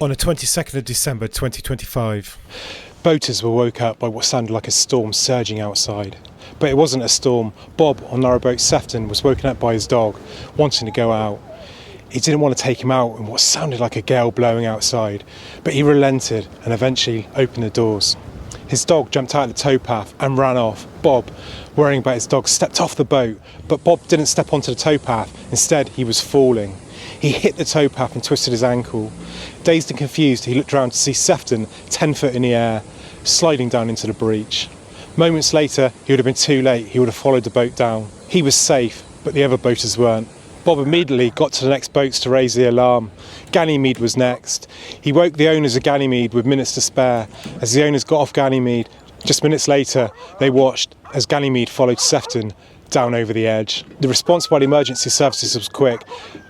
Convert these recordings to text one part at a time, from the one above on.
on the 22nd of December 2025. Boaters were woke up by what sounded like a storm surging outside. But it wasn't a storm. Bob on narrowboat Sefton was woken up by his dog, wanting to go out. He didn't want to take him out in what sounded like a gale blowing outside, but he relented and eventually opened the doors. His dog jumped out of the towpath and ran off. Bob, worrying about his dog, stepped off the boat, but Bob didn't step onto the towpath. Instead, he was falling. He hit the towpath and twisted his ankle. Dazed and confused, he looked around to see Sefton 10 foot in the air, sliding down into the breach. Moments later, he would have been too late. He would have followed the boat down. He was safe, but the other boaters weren't. Bob immediately got to the next boats to raise the alarm. Ganymede was next. He woke the owners of Ganymede with minutes to spare. As the owners got off Ganymede, just minutes later, they watched as Ganymede followed Sefton down over the edge. The response by the emergency services was quick,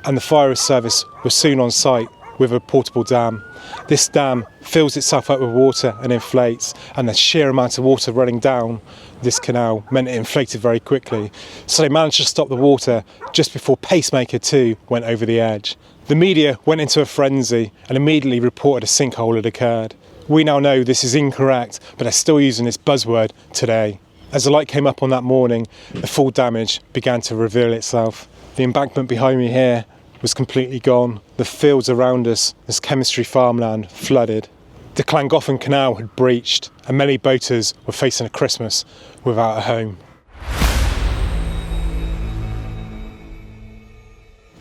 and the fire service was soon on site with a portable dam. This dam fills itself up with water and inflates, and the sheer amount of water running down this canal meant it inflated very quickly. So they managed to stop the water just before Pacemaker 2 went over the edge. The media went into a frenzy and immediately reported a sinkhole had occurred. We now know this is incorrect, but they're still using this buzzword today. As the light came up on that morning, the full damage began to reveal itself. The embankment behind me here was completely gone. The fields around us, this chemistry farmland, flooded. The Llangollen Canal had breached, and many boaters were facing a Christmas without a home.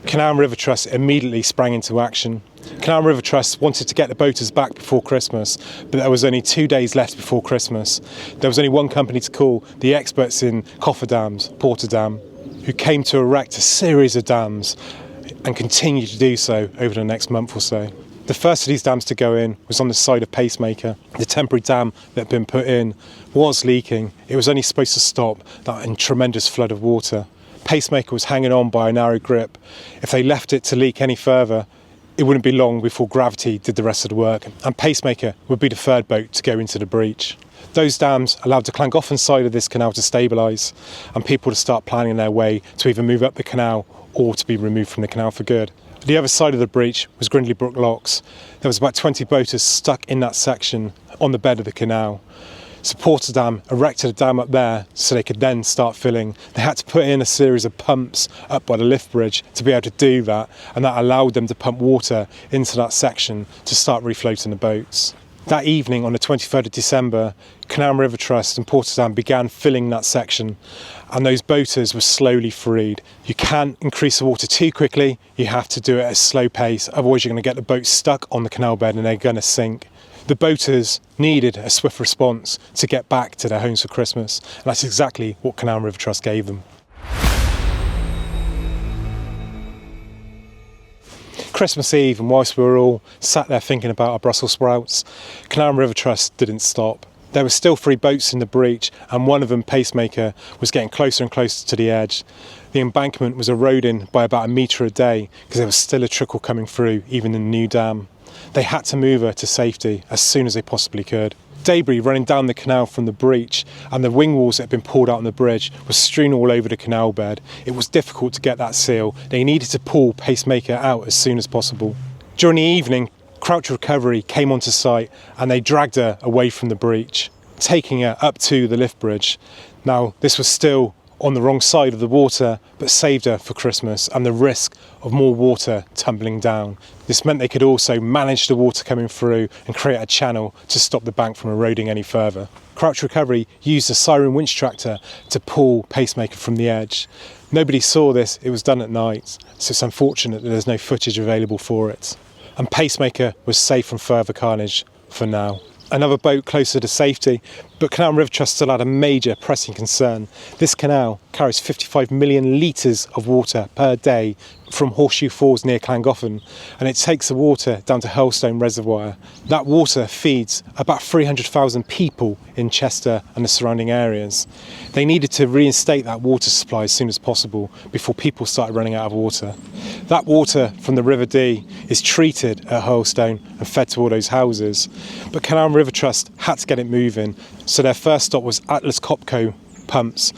Canal and River Trust immediately sprang into action. Canal and River Trust wanted to get the boaters back before Christmas, but there was only 2 days left before Christmas. There was only one company to call, the experts in cofferdams, Porter Dam, who came to erect a series of dams and continue to do so over the next month or so. The first of these dams to go in was on the side of Pacemaker. The temporary dam that had been put in was leaking. It was only supposed to stop that tremendous flood of water. Pacemaker was hanging on by a narrow grip. If they left it to leak any further, it wouldn't be long before gravity did the rest of the work, and Pacemaker would be the third boat to go into the breach. Those dams allowed the Llangollen side of this canal to stabilise and people to start planning their way to either move up the canal or to be removed from the canal for good. The other side of the breach was Grindley Brooks Locks. There was about 20 boaters stuck in that section on the bed of the canal. Porter Dam erected a dam up there so they could then start filling. They had to put in a series of pumps up by the lift bridge to be able to do that, and that allowed them to pump water into that section to start refloating the boats. That evening on the 23rd of December, Canal and River Trust and Porter Dam began filling that section, and those boaters were slowly freed. You can't increase the water too quickly, you have to do it at a slow pace, otherwise you're going to get the boat stuck on the canal bed and they're going to sink. The boaters needed a swift response to get back to their homes for Christmas, and that's exactly what Canal and River Trust gave them. Christmas Eve, and whilst we were all sat there thinking about our Brussels sprouts, Canal and River Trust didn't stop. There were still 3 boats in the breach, and one of them, Pacemaker, was getting closer and closer to the edge. The embankment was eroding by about a metre a day because there was still a trickle coming through, even in the new dam. They had to move her to safety as soon as they possibly could. Debris running down the canal from the breach and the wing walls that had been pulled out on the bridge was strewn all over the canal bed. It was difficult to get that seal. They needed to pull Pacemaker out as soon as possible. During the evening, Crouch Recovery came onto site and they dragged her away from the breach, taking her up to the lift bridge. Now, this was still on the wrong side of the water, but saved her for Christmas and the risk of more water tumbling down. This meant they could also manage the water coming through and create a channel to stop the bank from eroding any further. Crouch Recovery used a Syren Winch tractor to pull Pacemaker from the edge. Nobody saw this, it was done at night, so it's unfortunate that there's no footage available for it. And Pacemaker was safe from further carnage for now. Another boat closer to safety, but Canal and River Trust still had a major pressing concern. This canal carries 55 million litres of water per day from Horseshoe Falls near Llangollen, and it takes the water down to Hurlstone Reservoir. That water feeds about 300,000 people in Chester and the surrounding areas. They needed to reinstate that water supply as soon as possible before people started running out of water. That water from the River Dee is treated at Hurlstone and fed to all those houses, but Canal and River Trust had to get it moving, so their first stop was Atlas Copco pumps,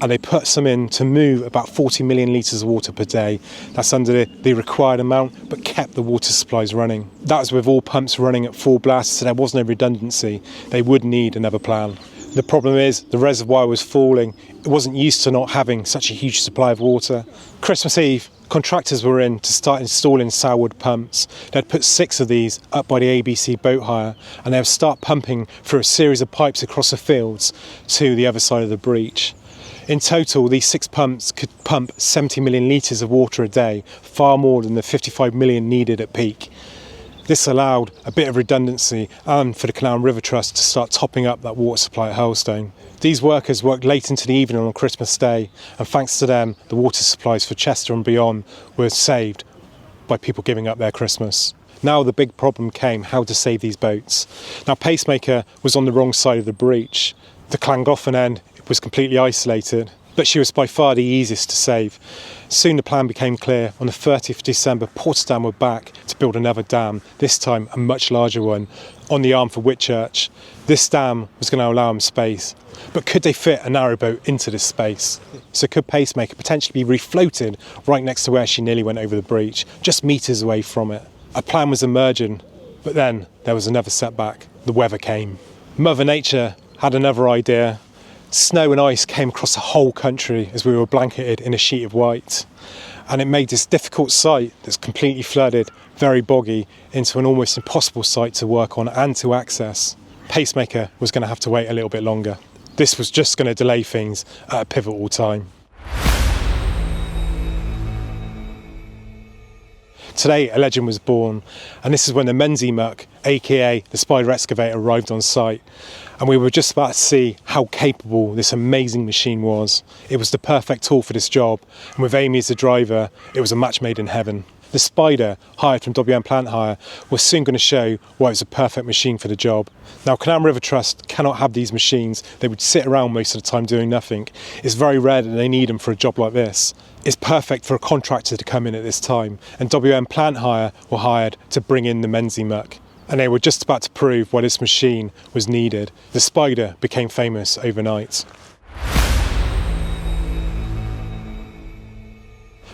and they put some in to move about 40 million litres of water per day. That's under the required amount, but kept the water supplies running. That was with all pumps running at full blast, so there was no redundancy. They would need another plan. The problem is the reservoir was falling. It wasn't used to not having such a huge supply of water. Christmas Eve, contractors were in to start installing sourwood pumps. They'd put 6 of these up by the ABC boat hire, and they would start pumping through a series of pipes across the fields to the other side of the breach. In total, these 6 pumps could pump 70 million litres of water a day, far more than the 55 million needed at peak. This allowed a bit of redundancy and for the Canal and River Trust to start topping up that water supply at Hurlstone. These workers worked late into the evening on Christmas Day, and thanks to them, the water supplies for Chester and beyond were saved by people giving up their Christmas. Now the big problem came, how to save these boats. Now Pacemaker was on the wrong side of the breach. The Llangollen end was completely isolated, but she was by far the easiest to save. Soon the plan became clear. On the 30th of December, Portsdown were back to build another dam, this time a much larger one, on the arm for Whitchurch. This dam was going to allow them space, but could they fit a narrowboat into this space? So could Pacemaker potentially be refloated right next to where she nearly went over the breach, just metres away from it? A plan was emerging, but then there was another setback. The weather came. Mother Nature had another idea. Snow and ice came across the whole country as we were blanketed in a sheet of white, and it made this difficult site that's completely flooded, very boggy, into an almost impossible site to work on and to access. Pacemaker was going to have to wait a little bit longer. This was just going to delay things at a pivotal time. Today, a legend was born, and this is when the Menzie muck, aka the spider excavator, arrived on site, and we were just about to see how capable this amazing machine was. It was the perfect tool for this job, and with Amy as the driver, it was a match made in heaven. The spider, hired from WM Plant Hire, was soon going to show why it was a perfect machine for the job. Now, Canal and River Trust cannot have these machines. They would sit around most of the time doing nothing. It's very rare that they need them for a job like this. It's perfect for a contractor to come in at this time, and WM Plant Hire were hired to bring in the Menzie muck. And they were just about to prove why this machine was needed. The spider became famous overnight.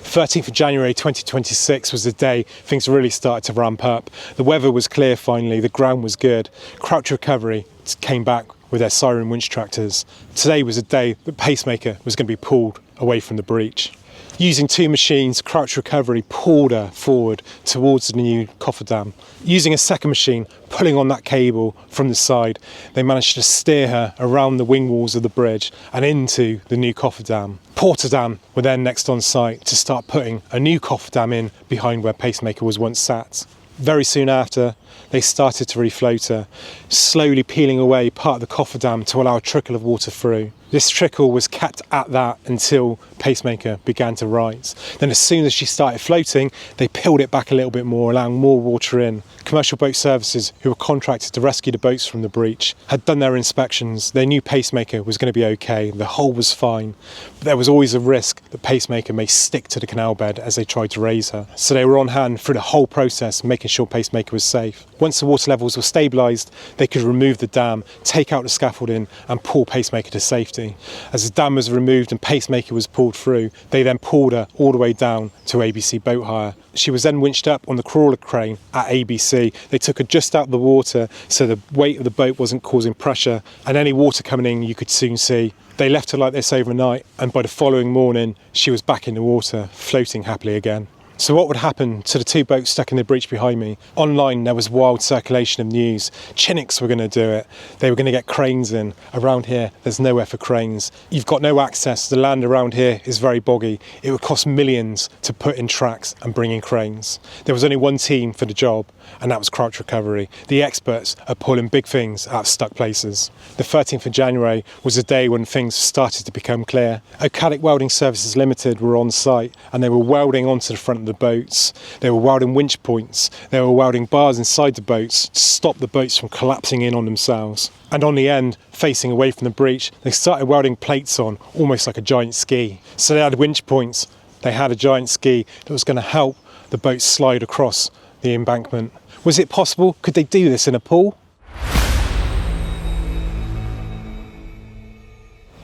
13th of January 2026 was the day things really started to ramp up. The weather was clear finally, the ground was good. Crouch Recovery came back with their Syren Winch tractors. Today was a day that Pacemaker was going to be pulled away from the breach. Using 2 machines, Crouch Recovery pulled her forward towards the new cofferdam. Using a second machine, pulling on that cable from the side, they managed to steer her around the wing walls of the bridge and into the new cofferdam. Portsdown were then next on site to start putting a new cofferdam in behind where Pacemaker was once sat. Very soon after, they started to refloat her, slowly peeling away part of the cofferdam to allow a trickle of water through. This trickle was kept at that until Pacemaker began to rise. Then as soon as she started floating, they peeled it back a little bit more, allowing more water in. Commercial Boat Services, who were contracted to rescue the boats from the breach, had done their inspections. They knew Pacemaker was going to be okay, the hull was fine, but there was always a risk that Pacemaker may stick to the canal bed as they tried to raise her. So they were on hand through the whole process, making sure Pacemaker was safe. Once the water levels were stabilised, they could remove the dam, take out the scaffolding and pull Pacemaker to safety. As the dam was removed and Pacemaker was pulled through, they then pulled her all the way down to ABC Boat Hire. She was then winched up on the crawler crane at ABC. They took her just out of the water so the weight of the boat wasn't causing pressure, and any water coming in you could soon see. They left her like this overnight, and by the following morning she was back in the water, floating happily again. So what would happen to the 2 boats stuck in the breach behind me? Online there was wild circulation of news. Chinnocks were going to do it. They were going to get cranes in. Around here there's nowhere for cranes. You've got no access. The land around here is very boggy. It would cost millions to put in tracks and bring in cranes. There was only one team for the job, and that was Crouch Recovery. The experts are pulling big things out of stuck places. The 13th of January was a day when things started to become clear. Caddick Welding Services Limited were on site, and they were welding onto the front of the boats. They were welding winch points. They were welding bars inside the boats to stop the boats from collapsing in on themselves. And on the end, facing away from the breach, they started welding plates on, almost like a giant ski. So they had winch points. They had a giant ski that was going to help the boat slide across the embankment. Was it possible? Could they do this in a pool?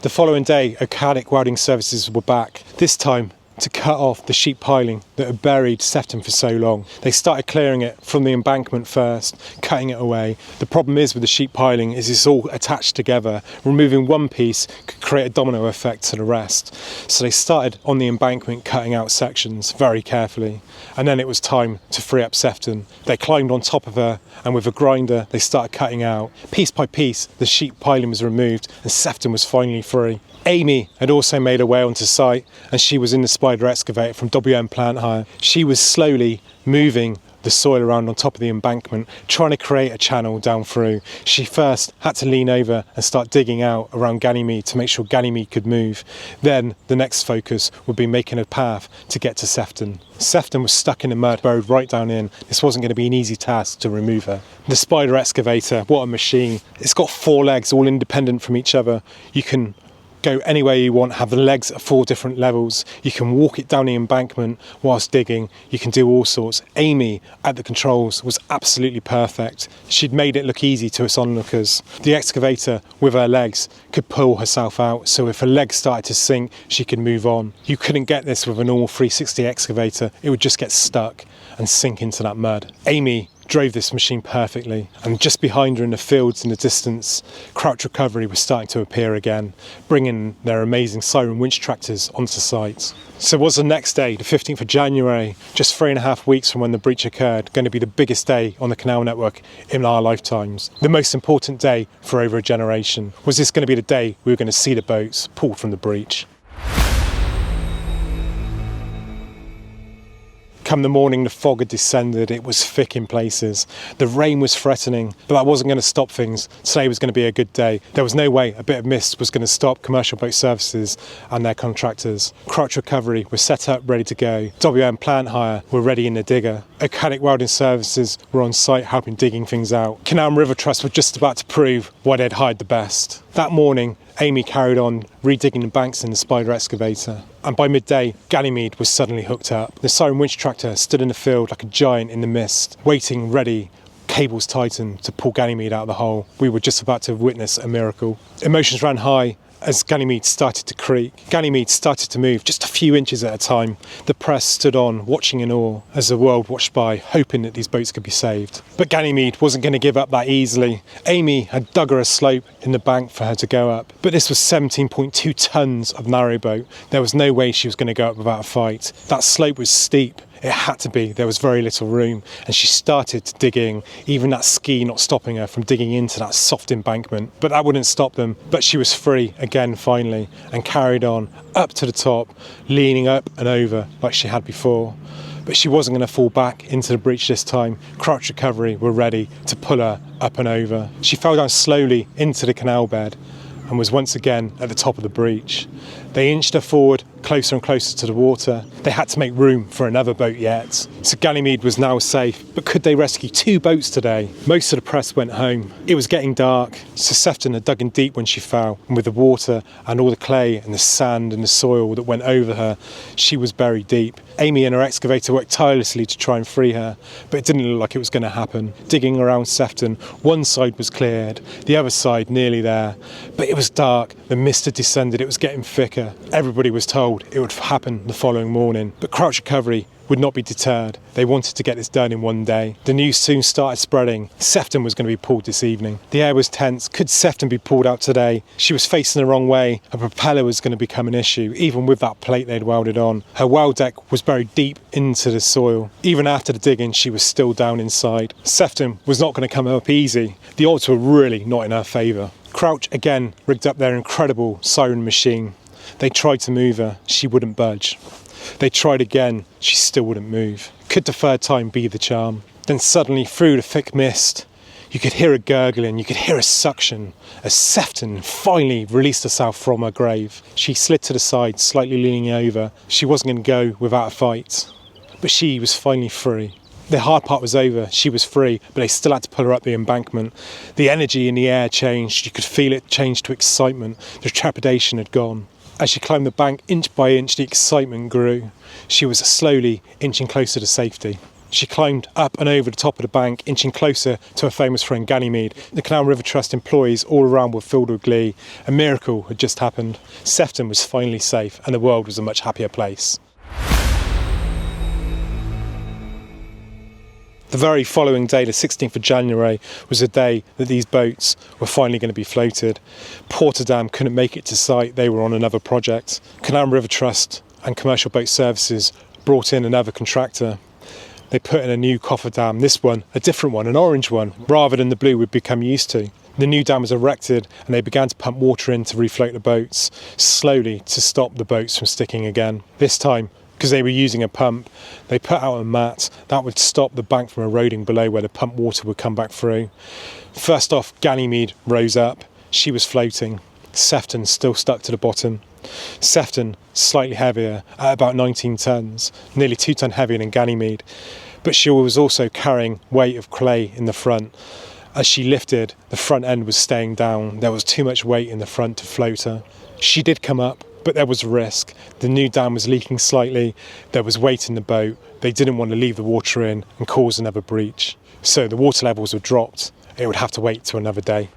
The following day, Caddick Welding Services were back, this time to cut off the sheet piling that had buried Sefton for so long. They started clearing it from the embankment first, cutting it away. The problem is with the sheet piling is it's all attached together. Removing one piece could create a domino effect to the rest. So they started on the embankment cutting out sections very carefully. And then it was time to free up Sefton. They climbed on top of her and with a grinder they started cutting out. Piece by piece the sheet piling was removed and Sefton was finally free. Amy had also made her way onto site and she was in the spider excavator from WM Plant Hire. She was slowly moving the soil around on top of the embankment, trying to create a channel down through. She first had to lean over and start digging out around Ganymede to make sure Ganymede could move. Then the next focus would be making a path to get to Sefton. Sefton was stuck in the mud, burrowed right down in. This wasn't going to be an easy task to remove her. The spider excavator, what a machine. It's got 4 legs, all independent from each other. You can go anywhere you want, have the legs at 4 different levels. You can walk it down the embankment whilst digging. You can do all sorts. Amy at the controls was absolutely perfect. She'd made it look easy to us onlookers. The excavator with her legs could pull herself out, so if her legs started to sink, she could move on. You couldn't get this with a normal 360 excavator. It would just get stuck and sink into that mud. Amy drove this machine perfectly, and just behind her in the fields in the distance, Crouch Recovery was starting to appear again, bringing their amazing Syren Winch tractors onto site. So was the next day, the 15th of January, just 3.5 weeks from when the breach occurred, going to be the biggest day on the canal network in our lifetimes? The most important day for over a generation? Was this going to be the day we were going to see the boats pulled from the breach? Come the morning, the fog had descended. It was thick in places. The rain was threatening, but that wasn't going to stop things. Today was going to be a good day. There was no way a bit of mist was going to stop Commercial Boat Services and their contractors. Crouch Recovery were set up, ready to go. WM Plant Hire were ready in the digger. Caddick Welding Services were on site helping digging things out. Canal and River Trust were just about to prove why they'd hired the best. That morning, Amy carried on redigging the banks in the spider excavator. And by midday, Ganymede was suddenly hooked up. The Syren Winch tractor stood in the field like a giant in the mist, waiting ready, cables tightened to pull Ganymede out of the hole. We were just about to witness a miracle. Emotions ran high as Ganymede started to creak. Ganymede started to move just a few inches at a time. The press stood on, watching in awe, as the world watched by, hoping that these boats could be saved. But Ganymede wasn't going to give up that easily. Amy had dug her a slope in the bank for her to go up, but this was 17.2 tonnes of narrowboat. There was no way she was going to go up without a fight. That slope was steep. It had to be. There was very little room, and she started digging, even that ski not stopping her from digging into that soft embankment. But that wouldn't stop them. But she was free again finally, and carried on up to the top, leaning up and over like she had before. But she wasn't going to fall back into the breach this time. Crouch Recovery were ready to pull her up and over. She fell down slowly into the canal bed and was once again at the top of the breach. They inched her forward, closer and closer to the water. They had to make room for another boat yet. So Ganymede was now safe, but could they rescue 2 boats today? Most of the press went home. It was getting dark, so Sefton had dug in deep when she fell, and with the water and all the clay and the sand and the soil that went over her, she was buried deep. Amy and her excavator worked tirelessly to try and free her, but it didn't look like it was going to happen. Digging around Sefton, one side was cleared, the other side nearly there. But it was dark, the mist had descended, it was getting thicker. Everybody was told it would happen the following morning. But Crouch Recovery would not be deterred. They wanted to get this done in one day. The news soon started spreading. Sefton was going to be pulled this evening. The air was tense. Could Sefton be pulled out today? She was facing the wrong way. Her propeller was going to become an issue, even with that plate they'd welded on. Her weld deck was buried deep into the soil. Even after the digging, she was still down inside. Sefton was not going to come up easy. The odds were really not in her favour. Crouch again rigged up their incredible Syren machine. They tried to move her. She wouldn't budge. They tried again, she still wouldn't move. Could the third time be the charm? Then suddenly, through the thick mist, you could hear a gurgling, you could hear a suction, as Sefton finally released herself from her grave. She slid to the side, slightly leaning over. She wasn't going to go without a fight. But she was finally free. The hard part was over, she was free, but they still had to pull her up the embankment. The energy in the air changed, you could feel it change to excitement. The trepidation had gone. As she climbed the bank, inch by inch, the excitement grew. She was slowly inching closer to safety. She climbed up and over the top of the bank, inching closer to her famous friend Ganymede. The Canal and River Trust employees all around were filled with glee. A miracle had just happened. Sefton was finally safe and the world was a much happier place. The very following day, the 16th of January, was the day that these boats were finally going to be floated. Porterdam couldn't make it to site, they were on another project. Canal and River Trust and Commercial Boat Services brought in another contractor. They put in a new cofferdam, this one, a different one, an orange one, rather than the blue we'd become used to. The new dam was erected and they began to pump water in to refloat the boats, slowly to stop the boats from sticking again. This time, because they were using a pump, they put out a mat that would stop the bank from eroding below where the pump water would come back through. First off, Ganymede rose up. She was floating. Sefton still stuck to the bottom. Sefton, slightly heavier, at about 19 tonnes, nearly 2 tonne heavier than Ganymede, but she was also carrying weight of clay in the front. As she lifted, the front end was staying down. There was too much weight in the front to float her. She did come up, but there was a risk. The new dam was leaking slightly, there was weight in the boat, they didn't want to leave the water in and cause another breach. So the water levels were dropped, it would have to wait till another day.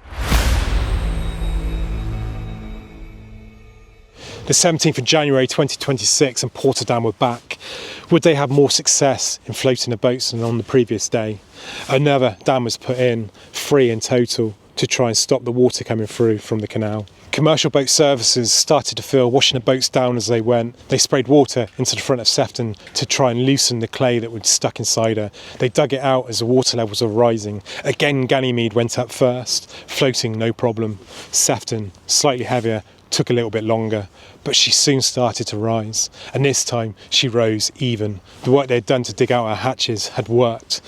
The 17th of January 2026 and Porterdam were back. Would they have more success in floating the boats than on the previous day? Another dam was put in, 3 in total, to try and stop the water coming through from the canal. Commercial Boat Services started to fill, washing the boats down as they went. They sprayed water into the front of Sefton to try and loosen the clay that was stuck inside her. They dug it out as the water levels were rising. Again, Ganymede went up first, floating no problem. Sefton, slightly heavier, took a little bit longer, but she soon started to rise. And this time, she rose even. The work they had done to dig out her hatches had worked.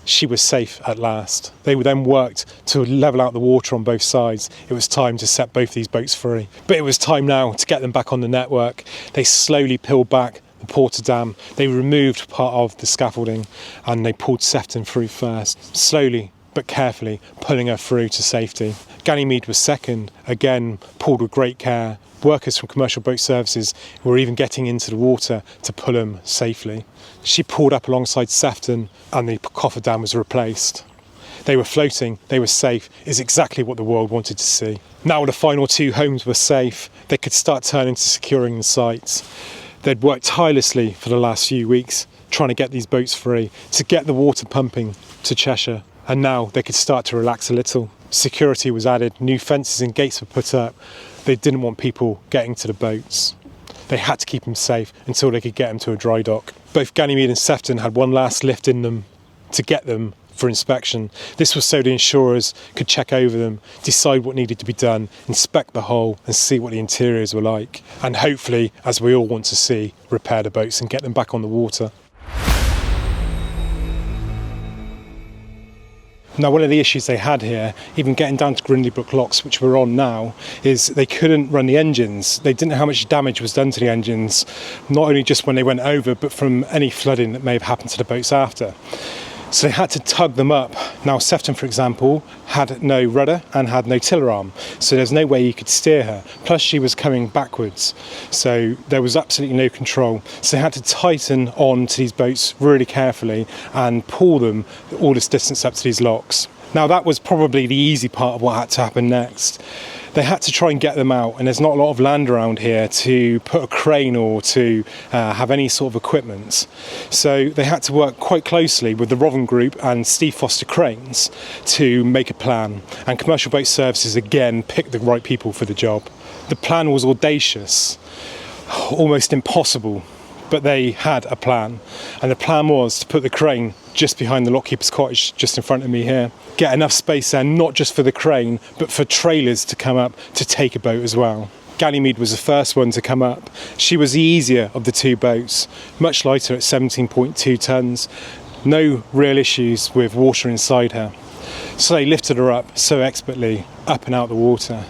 She was safe at last. They then worked to level out the water on both sides. It was time to set both these boats free. But it was time now to get them back on the network. They slowly peeled back the Porterdam. They removed part of the scaffolding and they pulled Sefton through first, slowly but carefully pulling her through to safety. Ganymede was second, again pulled with great care. Workers from Commercial Boat Services were even getting into the water to pull them safely. She pulled up alongside Sefton and the cofferdam was replaced. They were floating, they were safe, is exactly what the world wanted to see. Now the final 2 homes were safe, they could start turning to securing the sites. They'd worked tirelessly for the last few weeks, trying to get these boats free, to get the water pumping to Cheshire, and now they could start to relax a little. Security was added, new fences and gates were put up. They didn't want people getting to the boats. They had to keep them safe until they could get them to a dry dock. Both Ganymede and Sefton had one last lift in them to get them for inspection. This was so the insurers could check over them, decide what needed to be done, inspect the hull and see what the interiors were like. And hopefully, as we all want to see, repair the boats and get them back on the water. Now, one of the issues they had here, even getting down to Grindley Brooks locks, which we're on now, is they couldn't run the engines. They didn't know how much damage was done to the engines, not only just when they went over, but from any flooding that may have happened to the boats after. So they had to tug them up. Now, Sefton, for example, had no rudder and had no tiller arm, so there's no way you could steer her. Plus, she was coming backwards, so there was absolutely no control. So they had to tighten on to these boats really carefully and pull them all this distance up to these locks. Now, that was probably the easy part of what had to happen next. They had to try and get them out, and there's not a lot of land around here to put a crane or to have any sort of equipment. So they had to work quite closely with the Roving Group and Steve Foster Cranes to make a plan. And Commercial Boat Services again picked the right people for the job. The plan was audacious, almost impossible, but they had a plan. And the plan was to put the crane just behind the lockkeeper's cottage, just in front of me here. Get enough space there, not just for the crane, but for trailers to come up to take a boat as well. Ganymede was the first one to come up. She was the easier of the 2 boats, much lighter at 17.2 tonnes. No real issues with water inside her. So they lifted her up so expertly, up and out the water,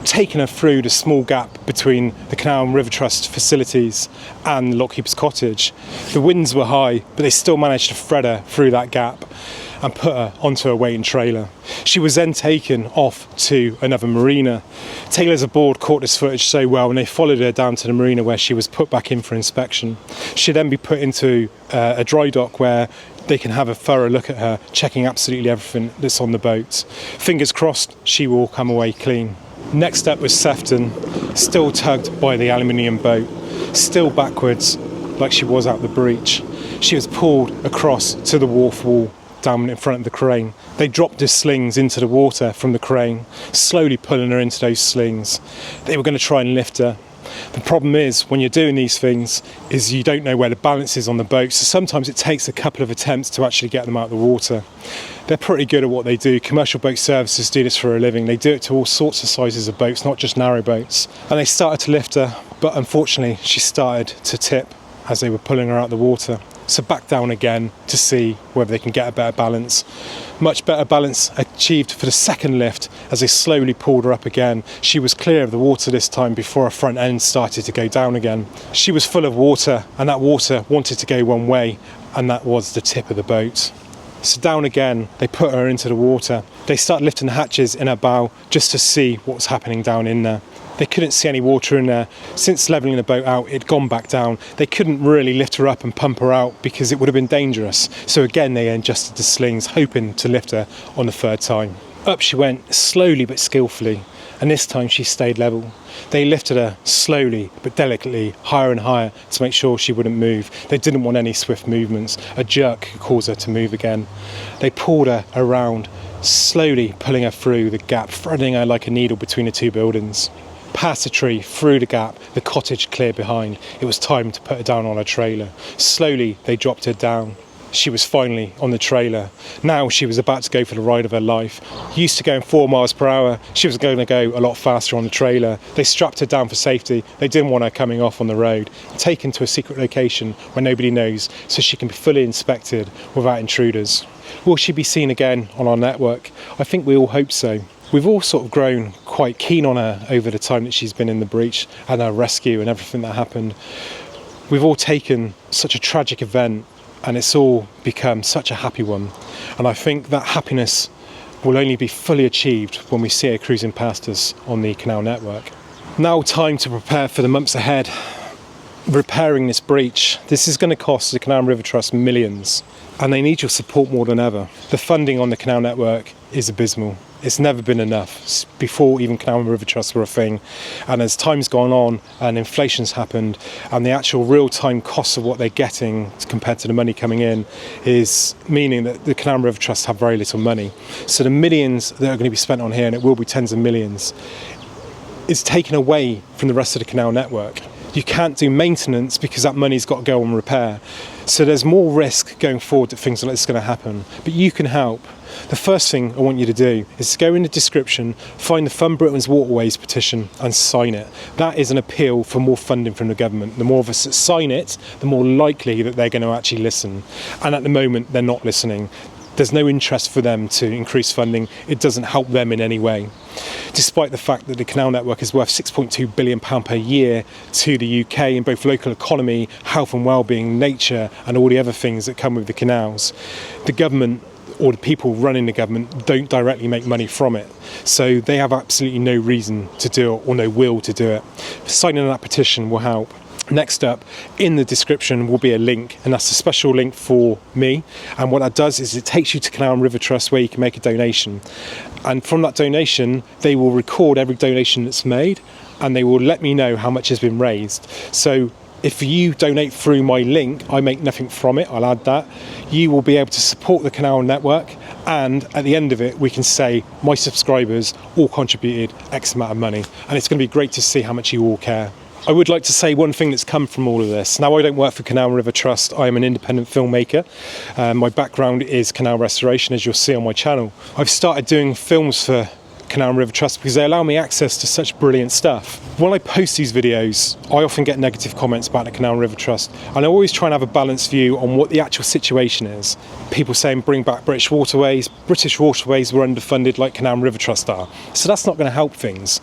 taken her through the small gap between the Canal and River Trust facilities and the lockkeeper's cottage. The winds were high, but they still managed to thread her through that gap. and put her onto a waiting trailer. She was then taken off to another marina. Tailors aboard caught this footage so well, and they followed her down to the marina where she was put back in for inspection. She'd then be put into a dry dock where they can have a thorough look at her, checking absolutely everything that's on the boat. Fingers crossed she will come away clean. Next up was Sefton, still tugged by the aluminium boat, still backwards like she was out the breach. She was pulled across to the wharf wall down in front of the crane. They dropped the slings into the water from the crane, slowly pulling her into those slings. They were going to try and lift her. The problem is, when you're doing these things, is you don't know where the balance is on the boat, so sometimes it takes a couple of attempts to actually get them out of the water. They're pretty good at what they do. Commercial boat services do this for a living. They do it to all sorts of sizes of boats, not just narrow boats. And they started to lift her, but unfortunately she started to tip as they were pulling her out of the water. So back down again to see whether they can get a better balance. Much better balance achieved for the second lift as they slowly pulled her up again. She was clear of the water this time before her front end started to go down again. She was full of water, and that water wanted to go one way, and that was the tip of the boat. So down again, they put her into the water. They started lifting the hatches in her bow just to see what was happening down in there. They couldn't see any water in there. Since levelling the boat out, it'd gone back down. They couldn't really lift her up and pump her out because it would have been dangerous. So again, they adjusted the slings, hoping to lift her on the third time. Up she went, slowly but skillfully, and this time she stayed level. They lifted her slowly but delicately, higher and higher, to make sure she wouldn't move. They didn't want any swift movements. A jerk could cause her to move again. They pulled her around, slowly pulling her through the gap, threading her like a needle between the two buildings. Past the tree, through the gap, the cottage clear behind. It was time to put her down on a trailer. Slowly, they dropped her down. She was finally on the trailer. Now she was about to go for the ride of her life. Used to going 4 miles per hour, she was going to go a lot faster on the trailer. They strapped her down for safety. They didn't want her coming off on the road. Taken to a secret location where nobody knows, so she can be fully inspected without intruders. Will she be seen again on our network? I think we all hope so. We've all sort of grown quite keen on her over the time that she's been in the breach and her rescue and everything that happened. We've all taken such a tragic event and it's all become such a happy one. And I think that happiness will only be fully achieved when we see her cruising past us on the canal network. Now time to prepare for the months ahead. Repairing this breach, this is going to cost the Canal and River Trust millions, and they need your support more than ever. The funding on the canal network is abysmal. It's never been enough before even Canal and River Trusts were a thing, and as time's gone on and inflation's happened and the actual real-time costs of what they're getting compared to the money coming in is meaning that the Canal and River Trusts have very little money. So the millions that are going to be spent on here, and it will be tens of millions, is taken away from the rest of the canal network. You can't do maintenance because that money's got to go on repair. So there's more risk going forward that things like this are going to happen. But you can help. The first thing I want you to do is to go in the description, find the Fund Britain's Waterways petition and sign it. That is an appeal for more funding from the government. The more of us that sign it, the more likely that they're going to actually listen. And at the moment, they're not listening. There's no interest for them to increase funding. It doesn't help them in any way. Despite the fact that the canal network is worth £6.2 billion per year to the UK in both local economy, health and well-being, nature and all the other things that come with the canals, the government or the people running the government don't directly make money from it. So they have absolutely no reason to do it or no will to do it. Signing that petition will help. Next up, in the description will be a link, and that's a special link for me. And what that does is it takes you to Canal and River Trust where you can make a donation. And from that donation, they will record every donation that's made, and they will let me know how much has been raised. So if you donate through my link, I make nothing from it, I'll add that. You will be able to support the canal network, and at the end of it, we can say my subscribers all contributed X amount of money. And it's going to be great to see how much you all care. I would like to say one thing that's come from all of this. Now, I don't work for Canal and River Trust. I am an independent filmmaker. My background is canal restoration, as you'll see on my channel. I've started doing films for Canal and River Trust because they allow me access to such brilliant stuff. When I post these videos, I often get negative comments about the Canal and River Trust, and I always try and have a balanced view on what the actual situation is. People saying bring back British waterways. British waterways were underfunded like Canal and River Trust are. So that's not going to help things.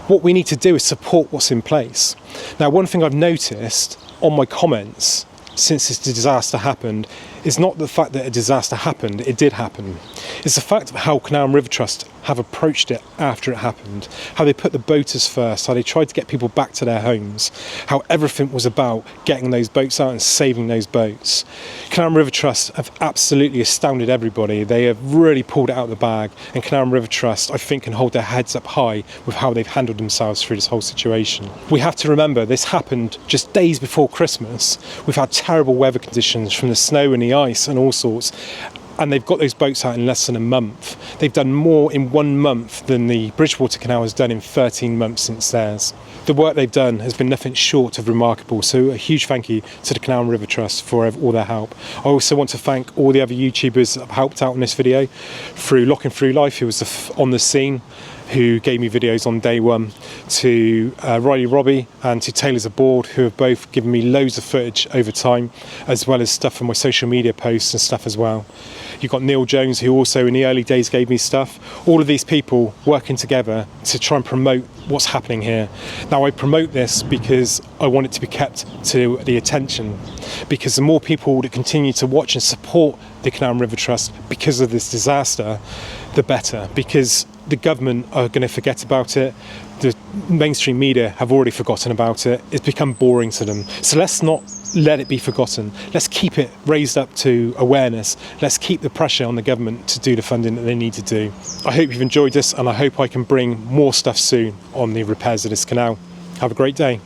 What we need to do is support what's in place. Now, one thing I've noticed on my comments since this disaster happened is not the fact that a disaster happened, it did happen. It's the fact of how Canal and River Trust have approached it after it happened, how they put the boaters first, how they tried to get people back to their homes, how everything was about getting those boats out and saving those boats. Canal and River Trust have absolutely astounded everybody. They have really pulled it out of the bag, and Canal and River Trust, I think, can hold their heads up high with how they've handled themselves through this whole situation. We have to remember this happened just days before Christmas. We've had terrible weather conditions from the snow and the ice and all sorts, and they've got those boats out in less than a month. They've done more in 1 month than the Bridgewater Canal has done in 13 months since theirs. The work they've done has been nothing short of remarkable, so a huge thank you to the Canal and River Trust for all their help. I also want to thank all the other YouTubers that have helped out in this video, through Locking Through Life, who was on the scene, who gave me videos on day one, to Riley Robbie and to Taylor's Aboard, who have both given me loads of footage over time, as well as stuff from my social media posts and stuff as well. You've got Neil Jones, who also in the early days gave me stuff. All of these people working together to try and promote what's happening here. Now, I promote this because I want it to be kept to the attention, because the more people that continue to watch and support the Canal and River Trust because of this disaster, the better, because the government are going to forget about it. The mainstream media have already forgotten about it. It's become boring to them. So let's not let it be forgotten. Let's keep it raised up to awareness. Let's keep the pressure on the government to do the funding that they need to do. I hope you've enjoyed this, and I hope I can bring more stuff soon on the repairs of this canal. Have a great day.